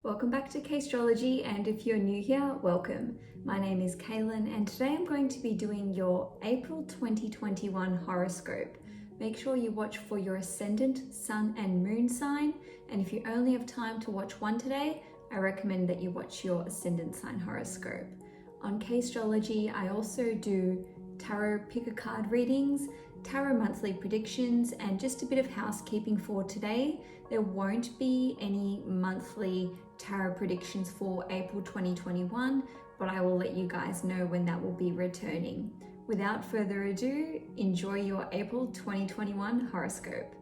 Welcome back to CAISTROLOGY, and if you're new here, welcome. My name is Cailin, and today I'm going to be doing your April 2021 horoscope. Make sure you watch for your ascendant, sun and moon sign, and if you only have time to watch one today, I recommend that you watch your ascendant sign horoscope. On CAISTROLOGY, I also do tarot pick-a-card readings, tarot monthly predictions, and just a bit of housekeeping for today. There won't be any monthly tarot predictions for April 2021, but I will let you guys know when that will be returning. Without further ado, enjoy your April 2021 horoscope.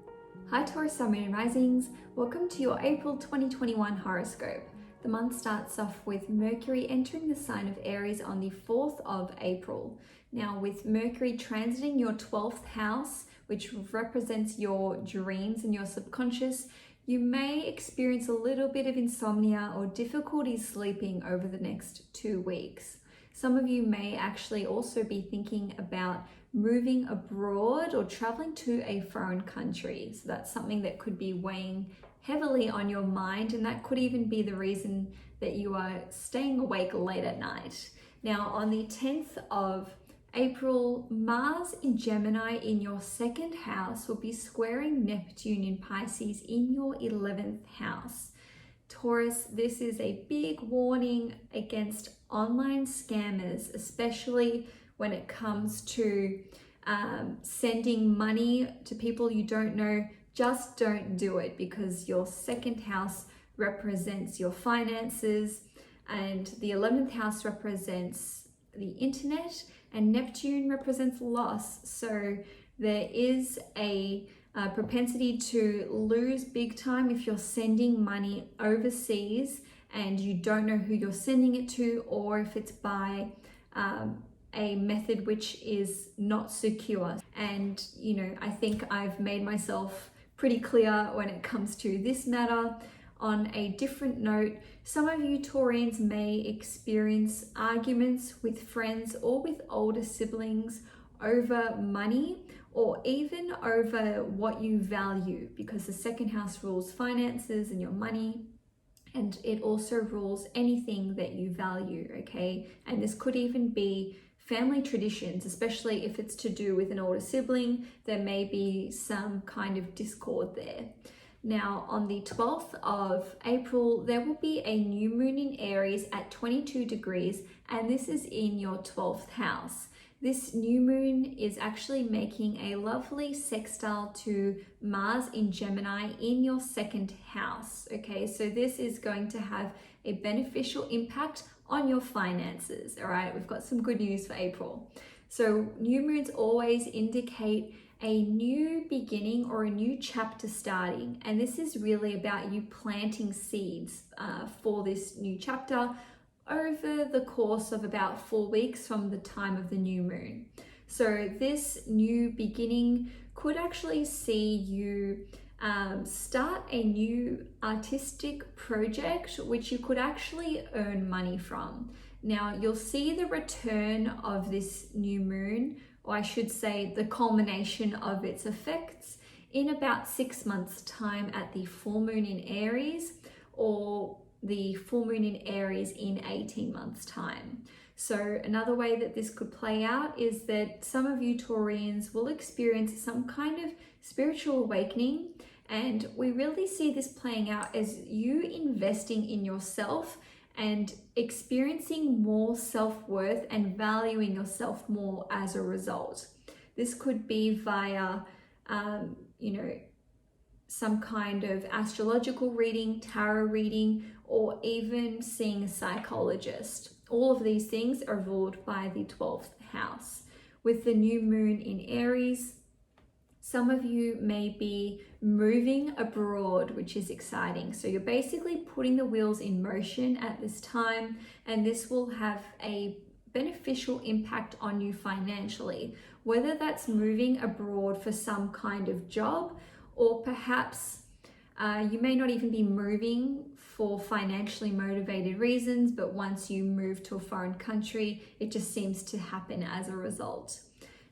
Hi Taurus Sun, Moon and Risings, welcome to your April 2021 horoscope. The month starts off with Mercury entering the sign of Aries on the 4th of April. Now, with Mercury transiting your 12th house, which represents your dreams and your subconscious, you may experience a little bit of insomnia or difficulty sleeping over the next 2 weeks. Some of you may actually also be thinking about moving abroad or traveling to a foreign country. So that's something that could be weighing heavily on your mind, and that could even be the reason that you are staying awake late at night. Now, on the 10th of April, Mars in Gemini in your second house will be squaring Neptune in Pisces in your 11th house. Taurus, this is a big warning against online scammers, especially when it comes to sending money to people you don't know. Just don't do it, because your second house represents your finances and the 11th house represents the internet, and Neptune represents loss. So there is a propensity to lose big time if you're sending money overseas and you don't know who you're sending it to, or if it's by a method which is not secure. And I think I've made myself pretty clear when it comes to this matter. On a different note, some of you Taurians may experience arguments with friends or with older siblings over money, or even over what you value, because the second house rules finances and your money, and it also rules anything that you value, okay? And this could even be family traditions, especially if it's to do with an older sibling. There may be some kind of discord there. Now, on the 12th of April, there will be a new moon in Aries at 22 degrees, and this is in your 12th house. This new moon is actually making a lovely sextile to Mars in Gemini in your second house, okay? So this is going to have a beneficial impact on your finances, all right? We've got some good news for April. So new moons always indicate a new beginning or a new chapter starting, and this is really about you planting seeds for this new chapter over the course of about 4 weeks from the time of the new moon. So this new beginning could actually see you start a new artistic project which you could actually earn money from. Now, you'll see the return of this new moon, or I should say the culmination of its effects, in about 6 months' time at the full moon in Aries, or the full moon in Aries in 18 months' time. So another way that this could play out is that some of you Taurians will experience some kind of spiritual awakening, and we really see this playing out as you investing in yourself and experiencing more self-worth and valuing yourself more as a result. This could be via, some kind of astrological reading, tarot reading, or even seeing a psychologist. All of these things are ruled by the 12th house. With the new moon in Aries, some of you may be moving abroad, which is exciting. So you're basically putting the wheels in motion at this time, and this will have a beneficial impact on you financially, whether that's moving abroad for some kind of job, or perhaps you may not even be moving for financially motivated reasons, but once you move to a foreign country, it just seems to happen as a result.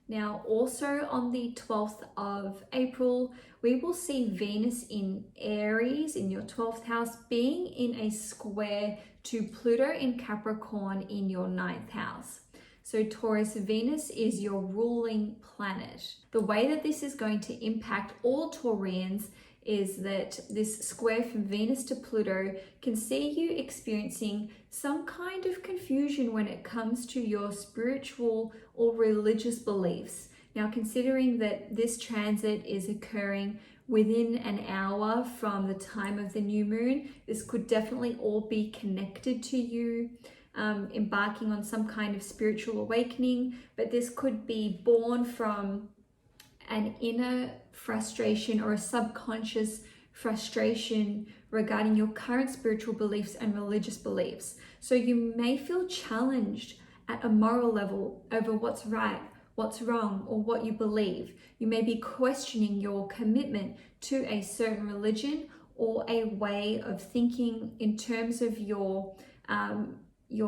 Now, also on the 12th of April, we will see Venus in Aries in your 12th house being in a square to Pluto in Capricorn in your 9th house. So Taurus Venus is your ruling planet. The way that this is going to impact all Taurians is that this square from Venus to Pluto can see you experiencing some kind of confusion when it comes to your spiritual or religious beliefs. Now, considering that this transit is occurring within an hour from the time of the new moon, this could definitely all be connected to you embarking on some kind of spiritual awakening, but this could be born from an inner frustration or a subconscious frustration regarding your current spiritual beliefs and religious beliefs. So you may feel challenged at a moral level over what's right, what's wrong, or what you believe. You may be questioning your commitment to a certain religion or a way of thinking in terms of your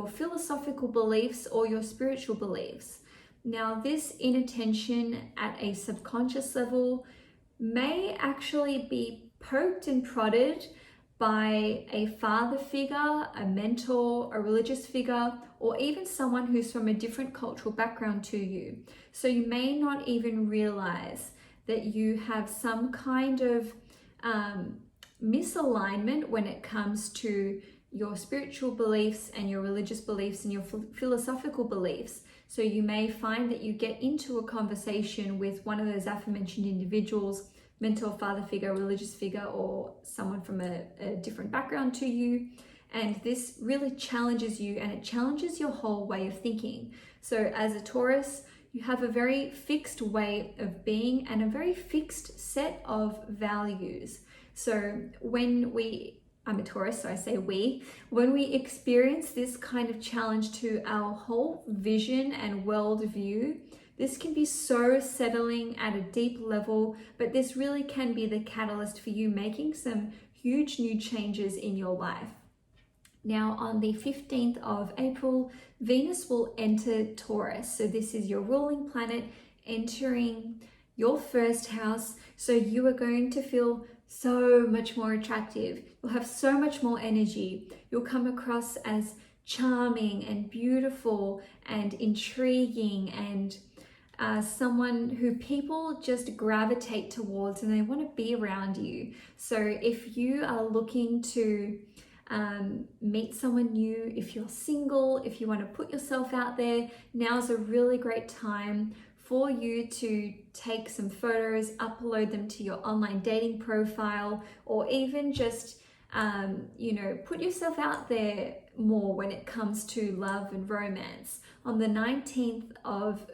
philosophical beliefs or your spiritual beliefs. Now, this inner tension at a subconscious level may actually be poked and prodded by a father figure, a mentor, a religious figure, or even someone who's from a different cultural background to you. So you may not even realize that you have some kind of misalignment when it comes to your spiritual beliefs and your religious beliefs and your philosophical beliefs. So you may find that you get into a conversation with one of those aforementioned individuals, mentor, father figure, religious figure, or someone from a different background to you. And this really challenges you, and it challenges your whole way of thinking. So as a Taurus, you have a very fixed way of being and a very fixed set of values. So I'm a Taurus, so I say when we experience this kind of challenge to our whole vision and worldview, this can be so settling at a deep level, but this really can be the catalyst for you making some huge new changes in your life. Now, on the 15th of April, Venus will enter Taurus. So this is your ruling planet entering your first house. So you are going to feel so much more attractive. You'll have so much more energy. You'll come across as charming and beautiful and intriguing and someone who people just gravitate towards and they want to be around you. So if you are looking to meet someone new, if you're single, if you want to put yourself out there, now's a really great time for you to take some photos, upload them to your online dating profile, or even just, put yourself out there more when it comes to love and romance. On the 19th of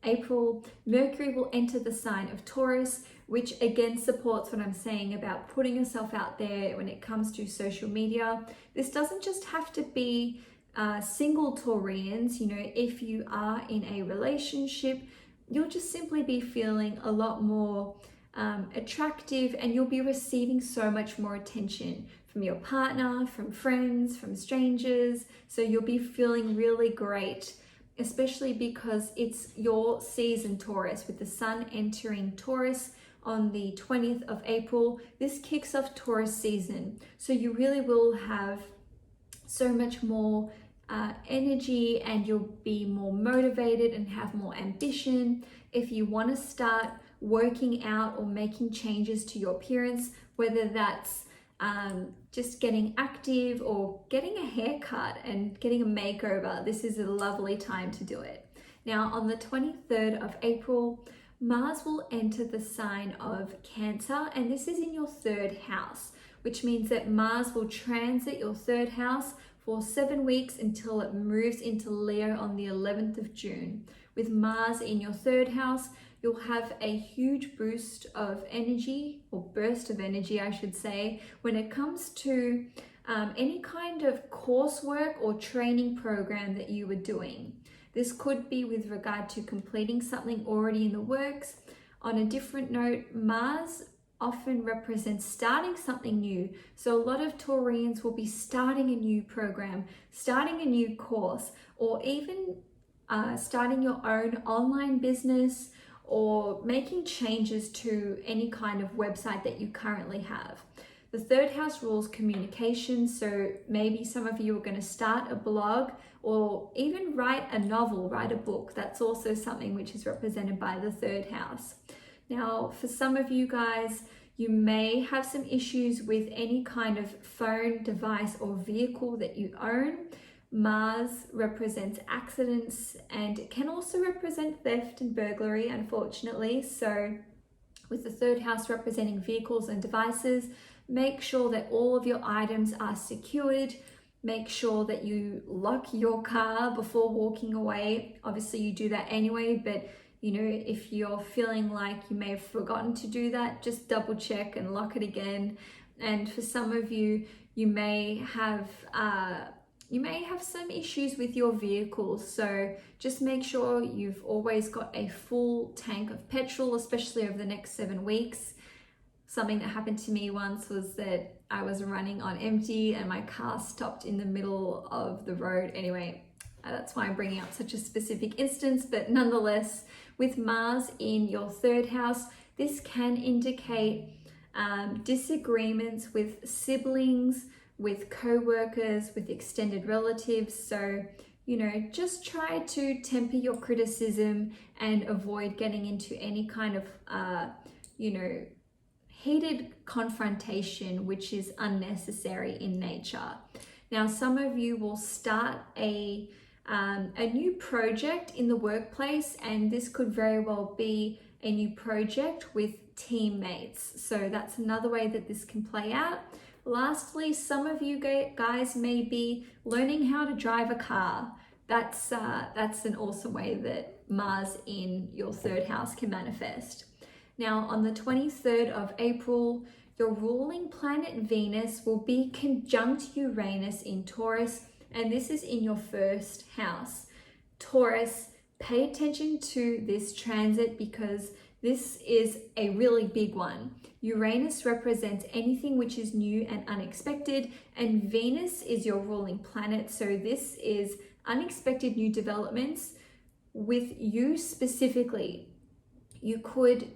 April, Mercury will enter the sign of Taurus, which again supports what I'm saying about putting yourself out there when it comes to social media. This doesn't just have to be single Taurians. If you are in a relationship, you'll just simply be feeling a lot more attractive, and you'll be receiving so much more attention from your partner, from friends, from strangers. So you'll be feeling really great, especially because it's your season, Taurus, with the sun entering Taurus on the 20th of April. This kicks off Taurus season. So you really will have so much more energy, and you'll be more motivated and have more ambition. If you want to start working out or making changes to your appearance, whether that's just getting active or getting a haircut and getting a makeover, this is a lovely time to do it. Now, on the 23rd of April, Mars will enter the sign of Cancer, and this is in your third house, which means that Mars will transit your third house for 7 weeks until it moves into Leo on the 11th of June. With Mars in your third house, you'll have a huge boost of energy, or burst of energy, I should say, when it comes to any kind of coursework or training program that you were doing. This could be with regard to completing something already in the works. On a different note, Mars often represents starting something new. So a lot of Taurians will be starting a new program, starting a new course, or even starting your own online business, or making changes to any kind of website that you currently have. The third house rules communication, so maybe some of you are going to start a blog or even write a novel, write a book. That's also something which is represented by the third house. Now, for some of you guys, you may have some issues with any kind of phone, device, or vehicle that you own. Mars represents accidents, and it can also represent theft and burglary, unfortunately. So with the third house representing vehicles and devices, make sure that all of your items are secured. Make sure that you lock your car before walking away. Obviously you do that anyway, but you know, if you're feeling like you may have forgotten to do that, just double check and lock it again. And for some of you, you may have some issues with your vehicles, so just make sure you've always got a full tank of petrol, especially over the next 7 weeks. Something that happened to me once was that I was running on empty and my car stopped in the middle of the road. Anyway, that's why I'm bringing up such a specific instance, but nonetheless, with Mars in your third house, this can indicate disagreements with siblings, with co-workers, with extended relatives. So, you know, just try to temper your criticism and avoid getting into any kind of, heated confrontation, which is unnecessary in nature. Now, some of you will start a new project in the workplace, and this could very well be a new project with teammates. So that's another way that this can play out. Lastly, some of you guys may be learning how to drive a car. That's an awesome way that Mars in your third house can manifest. Now, on the 23rd of April, your ruling planet Venus will be conjunct Uranus in Taurus, and this is in your first house. Taurus, pay attention to this transit because this is a really big one. Uranus represents anything which is new and unexpected, and Venus is your ruling planet. So this is unexpected new developments with you specifically. You could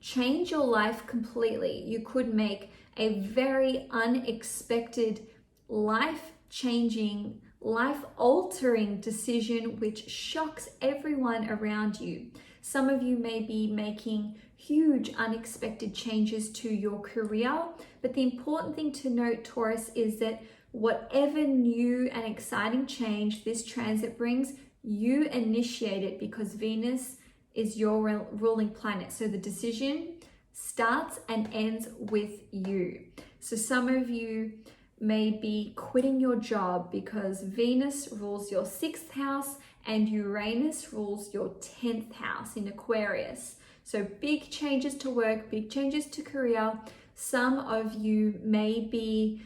change your life completely. You could make a very unexpected, life-changing, life-altering decision which shocks everyone around you. Some of you may be making huge unexpected changes to your career, but the important thing to note, Taurus, is that whatever new and exciting change this transit brings, you initiate it because Venus is your ruling planet. So the decision starts and ends with you. So some of you may be quitting your job because Venus rules your 6th house and Uranus rules your 10th house in Aquarius. So big changes to work, big changes to career. Some of you may be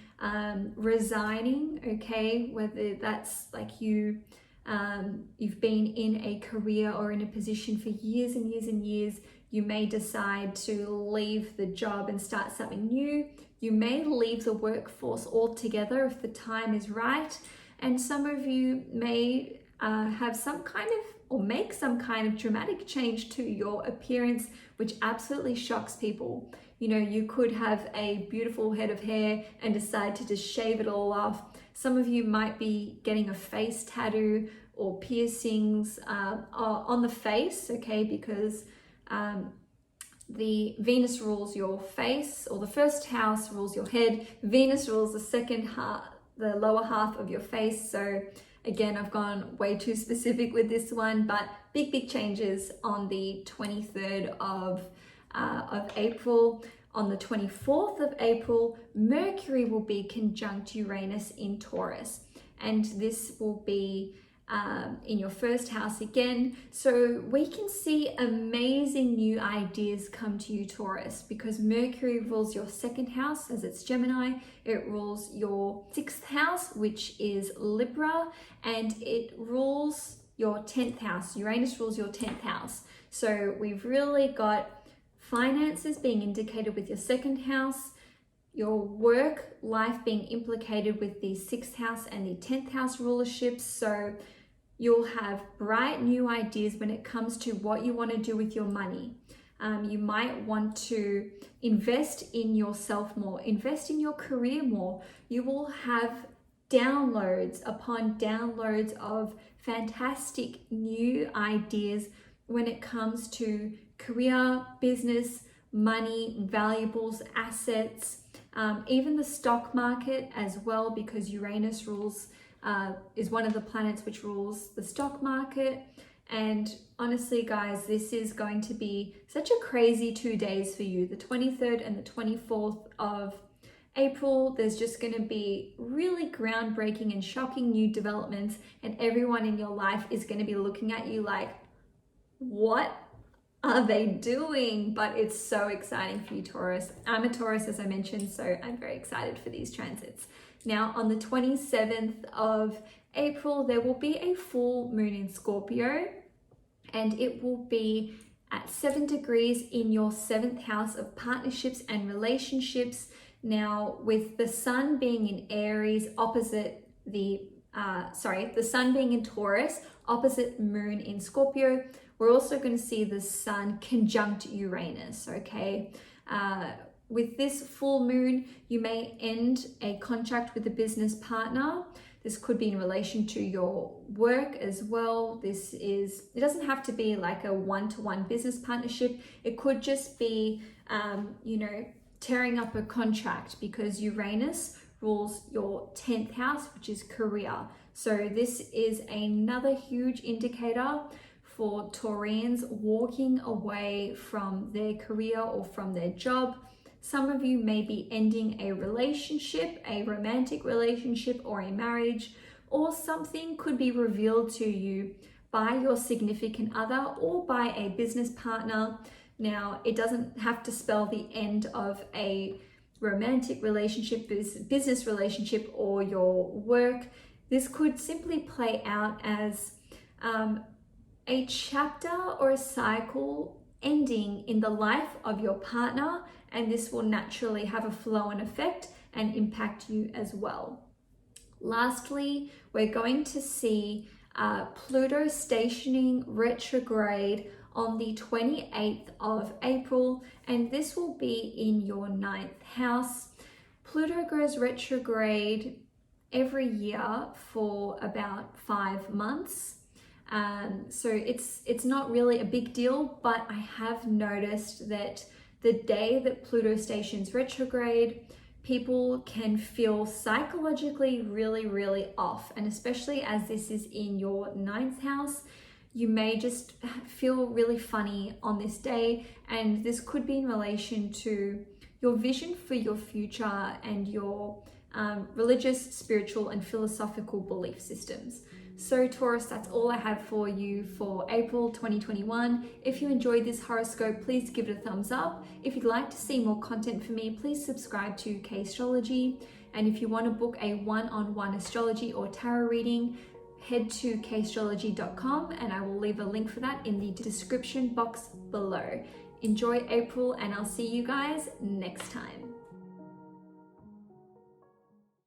resigning, okay? Whether that's like you've been in a career or in a position for years and years and years. You may decide to leave the job and start something new. You may leave the workforce altogether if the time is right. And some of you may have some kind of, or make some kind of dramatic change to your appearance, which absolutely shocks people. You know, you could have a beautiful head of hair and decide to just shave it all off. Some of you might be getting a face tattoo or piercings on the face, okay, because the Venus rules your face, or the first house rules your head. Venus rules the second half, the lower half of your face. So again, I've gone way too specific with this one, but big changes on the 23rd of April. On the 24th of April, Mercury will be conjunct Uranus in Taurus, and this will be in your first house again. So we can see amazing new ideas come to you, Taurus, because Mercury rules your 2nd house as it's Gemini. It rules your 6th house, which is Libra, and it rules your 10th house. Uranus rules your 10th house. So we've really got finances being indicated with your 2nd house, your work life being implicated with the 6th house and the 10th house rulerships. So You'll have bright new ideas when it comes to what you want to do with your money. You might want to invest in yourself more, invest in your career more. You will have downloads upon downloads of fantastic new ideas when it comes to career, business, money, valuables, assets, even the stock market as well, because Uranus is one of the planets which rules the stock market. And honestly, guys, this is going to be such a crazy 2 days for you. The 23rd and the 24th of April, there's just going to be really groundbreaking and shocking new developments, and everyone in your life is going to be looking at you like, what are they doing? But it's so exciting for you, Taurus. I'm a Taurus, as I mentioned, so I'm very excited for these transits. Now, on the 27th of April, there will be a full moon in Scorpio, and it will be at 7 degrees in your 7th house of partnerships and relationships. Now, with the sun being in Aries opposite the sun being in Taurus opposite moon in Scorpio, we're also going to see the sun conjunct Uranus, okay? With this full moon, you may end a contract with a business partner. This could be in relation to your work as well. It doesn't have to be like a one-to-one business partnership. It could just be, tearing up a contract, because Uranus rules your 10th house, which is career. So this is another huge indicator for Taurians walking away from their career or from their job. Some of you may be ending a relationship, a romantic relationship or a marriage, or something could be revealed to you by your significant other or by a business partner. Now, it doesn't have to spell the end of a romantic relationship, business relationship, or your work. This could simply play out as a chapter or a cycle ending in the life of your partner, and this will naturally have a flow-on effect and impact you as well. Lastly, we're going to see Pluto stationing retrograde on the 28th of April, and this will be in your 9th house. Pluto goes retrograde every year for about 5 months. So it's not really a big deal, but I have noticed that the day that Pluto stations retrograde, people can feel psychologically really, really off. And especially as this is in your 9th house, you may just feel really funny on this day. And this could be in relation to your vision for your future and your religious, spiritual, and philosophical belief systems. So Taurus, that's all I have for you for April 2021. If you enjoyed this horoscope, please give it a thumbs up. If you'd like to see more content from me, please subscribe to CAISTROLOGY. And if you want to book a one-on-one astrology or tarot reading, head to CAISTROLOGY.com, and I will leave a link for that in the description box below. Enjoy April, and I'll see you guys next time.